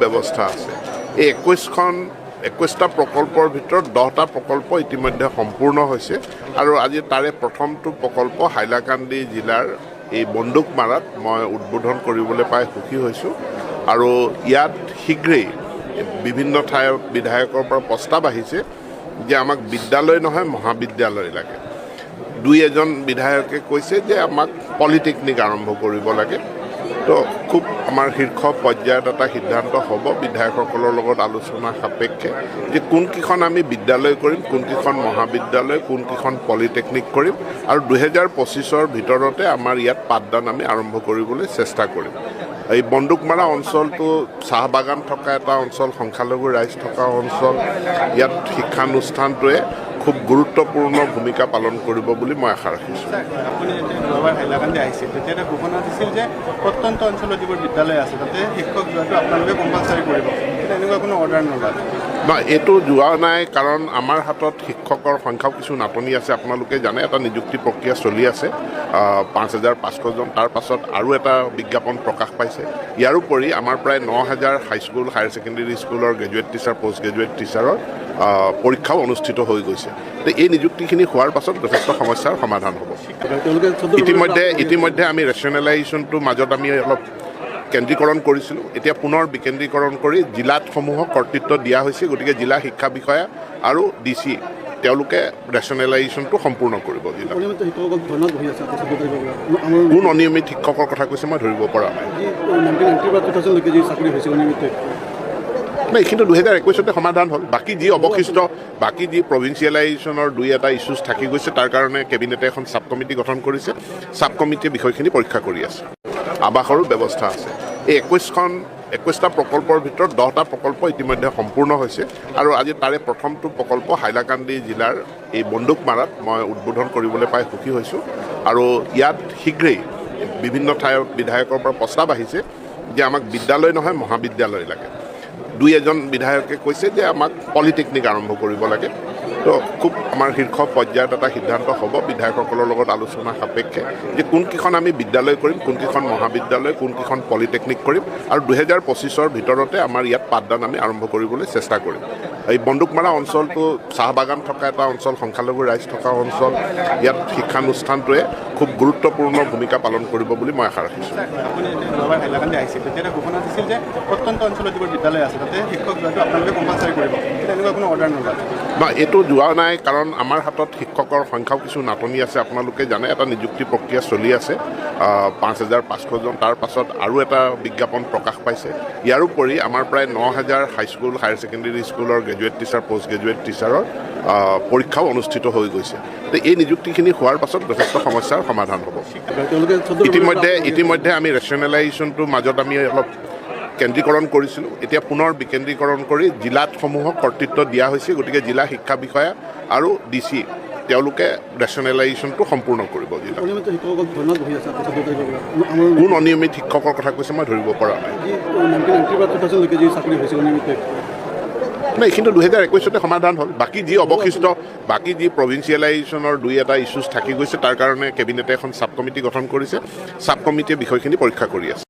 ব্যৱস্থা আছে। এই 21টা প্ৰকল্পৰ ভিতৰত 10টা প্ৰকল্প ইতিমধ্যে সম্পূৰ্ণ হৈছে আৰু আজি তাৰে প্ৰথমটো প্ৰকল্প হাইলাকান্দি জিলাৰ এই বন্দুকমাৰাত মই উদ্বোধন কৰিবলৈ পাই সুখী হৈছোঁ আৰু ইয়াত শীঘ্ৰেই বিভিন্ন ঠাইৰ বিধায়কৰ পৰা প্ৰস্তাৱ আহিছে যে আমাক বিদ্যালয় নহয় মহাবিদ্যালয় লাগে। দুই এজন বিধায়কে কৈছে যে আমাক পলিটেকনিক আৰম্ভ কৰিব লাগে। তো খুব আমাৰ শীৰ্ষ পৰ্যায়ত এটা সিদ্ধান্ত হ'ব বিধায়কসকলৰ লগত আলোচনা সাপেক্ষে যে কোনকেইখন আমি বিদ্যালয় কৰিম, কোনকেইখন মহাবিদ্যালয়, কোনকেইখন পলিটেকনিক কৰিম আৰু 2025ৰ ভিতৰতে আমাৰ ইয়াত পাঠদান আমি আৰম্ভ কৰিবলৈ চেষ্টা কৰিম। এই বন্দুকমাৰা অঞ্চলটো চাহ বাগান থকা এটা অঞ্চল, সংখ্যালঘু ৰাইজ থকা অঞ্চল। ইয়াত শিক্ষানুষ্ঠানটোৱে খুব গুৰুত্বপূৰ্ণ ভূমিকা পালন কৰিব বুলি মই আশা ৰাখিছোঁ। আপুনি যোৱাবাৰ হাইলাকান্দি আহিছিল, তেতিয়া এটা ঘোষণা দিছিল যে প্ৰত্যন্ত অঞ্চলত যিবোৰ বিদ্যালয় আছে তাতে শিক্ষক যোৱাটো আপোনালোকে কম্পালচাৰী কৰিব, কিন্তু এনেকুৱা কোনো অৰ্ডাৰ নোলালে। নহয়, এইটো যোৱা নাই, কাৰণ আমাৰ হাতত শিক্ষকৰ সংখ্যাও কিছু নাটনি আছে। আপোনালোকে জানে এটা নিযুক্তি প্ৰক্ৰিয়া চলি আছে 5,500জন। তাৰ পাছত আৰু এটা বিজ্ঞাপন প্ৰকাশ পাইছে। ইয়াৰোপৰি আমাৰ প্ৰায় 9,000 হাইস্কুল, হায়াৰ ছেকেণ্ডেৰী স্কুলৰ গ্ৰেজুৱেট টিচাৰ, পষ্ট গ্ৰেজুৱেট টিচাৰৰ পৰীক্ষাও অনুষ্ঠিত হৈ গৈছে। এই নিযুক্তিখিনি হোৱাৰ পাছত যথেষ্ট সমস্যাৰ সমাধান হ'ব। ইতিমধ্যে আমি ৰেচনেলাইজেশ্যনটোৰ মাজত আমি অলপ কেন্দ্ৰীকৰণ কৰিছিলোঁ। এতিয়া পুনৰ বিকেন্দ্ৰীকৰণ কৰি জিলাসমূহক কৰ্তৃত্ব দিয়া হৈছে। গতিকে জিলা শিক্ষা বিষয়া আৰু DC তেওঁলোকে ৰেচনেলাইজেশ্যনটো সম্পূৰ্ণ কৰিব। কোন অনিয়মিত শিক্ষকৰ কথা কৈছে মই ধৰিব পৰা নাই। নাই, কিন্তু 2021তে সমাধান হ'ল। বাকী যি অৱশিষ্ট, বাকী যি প্ৰভিঞ্চিয়েলাইজেশ্যনৰ 2-এটা ইছ্যুজ থাকি গৈছে, তাৰ কাৰণে কেবিনেটে এখন ছাব কমিটি গঠন কৰিছে। ছাব কমিটিয়ে বিষয়খিনি পৰীক্ষা কৰি আছে। আৱাসৰো ব্যৱস্থা আছে। এই 21টা প্ৰকল্পৰ ভিতৰত 10টা প্ৰকল্প ইতিমধ্যে সম্পূৰ্ণ হৈছে আৰু আজি তাৰে প্ৰথমটো প্ৰকল্প হাইলাকান্দি জিলাৰ এই বন্দুকমাৰাত মই উদ্বোধন কৰিবলৈ পাই সুখী হৈছোঁ আৰু ইয়াত শীঘ্ৰেই বিভিন্ন ঠাইৰ বিধায়কৰ পৰা প্ৰস্তাৱ আহিছে যে আমাক বিদ্যালয় নহয় মহাবিদ্যালয় লাগে। দুই এজন বিধায়কে কৈছে যে আমাক পলিটেকনিক আৰম্ভ কৰিব লাগে। তো খুব আমাৰ শীৰ্ষ পৰ্যায়ত এটা সিদ্ধান্ত হ'ব বিধায়কসকলৰ লগত আলোচনা সাপেক্ষে যে কোনকেইখন আমি বিদ্যালয় কৰিম, কোনকেইখন মহাবিদ্যালয়, কোনকেইখন পলিটেকনিক কৰিম আৰু 2025ৰ ভিতৰতে আমাৰ ইয়াত পাঠদান আমি আৰম্ভ কৰিবলৈ চেষ্টা কৰিম। এই বন্দুকমাৰা অঞ্চলটো চাহ বাগান থকা এটা অঞ্চল, সংখ্যালঘু ৰাইজ থকা অঞ্চল। ইয়াত শিক্ষানুষ্ঠানটোৱে খুব গুৰুত্বপূৰ্ণ ভূমিকা পালন কৰিব বুলি মই আশা ৰাখিছোঁ। আপুনি যোৱাবাৰ হাইলাকান্দি আহিছিল, তেতিয়া এটা ঘোষণা দিছিল যে প্ৰত্যন্ত অঞ্চলত যিবোৰ বিদ্যালয় আছে তাতে শিক্ষক যোৱাটো আপোনালোকে কম্পালচাৰী কৰিব, কিন্তু এনেকুৱা কোনো অৰ্ডাৰ নোলালে। নহয়, এইটো যোৱা নাই, কাৰণ আমাৰ হাতত শিক্ষকৰ সংখ্যাও কিছু নাটনি আছে। আপোনালোকে জানে এটা নিযুক্তি প্ৰক্ৰিয়া চলি আছে 5,500জন। তাৰ পাছত আৰু এটা বিজ্ঞাপন প্ৰকাশ পাইছে। ইয়াৰোপৰি আমাৰ প্ৰায় 9,000 হাইস্কুল, হায়াৰ ছেকেণ্ডেৰী স্কুলৰ গ্ৰেজুৱেট টিচাৰ, পষ্ট গ্ৰেজুৱেট টিচাৰৰ পৰীক্ষাও অনুষ্ঠিত হৈ গৈছে। এই নিযুক্তিখিনি হোৱাৰ পাছত যথেষ্ট সমস্যাৰ সমাধান হ'ব। ইতিমধ্যে আমি ৰেচনেলাইজেশ্যনটোৰ মাজত আমি অলপ কেন্দ্ৰীকৰণ কৰিছিলোঁ। এতিয়া পুনৰ বিকেন্দ্ৰীকৰণ কৰি জিলাসমূহক কৰ্তৃত্ব দিয়া হৈছে। গতিকে জিলা শিক্ষা বিষয়া আৰু DC তেওঁলোকে ৰেচনেলাইজেশ্যনটো সম্পূৰ্ণ কৰিব। কোন অনিয়মিত শিক্ষকৰ কথা কৈছে মই ধৰিব পৰা নাই। নাই, কিন্তু 2021তে সমাধান হ'ল। বাকী যি অৱশিষ্ট, বাকী যি প্ৰভিঞ্চিয়েলাইজেশ্যনৰ 2-এটা ইছ্যুজ থাকি গৈছে, তাৰ কাৰণে কেবিনেটে এখন ছাব কমিটি গঠন কৰিছে। ছাব কমিটিয়ে বিষয়খিনি পৰীক্ষা কৰি আছে।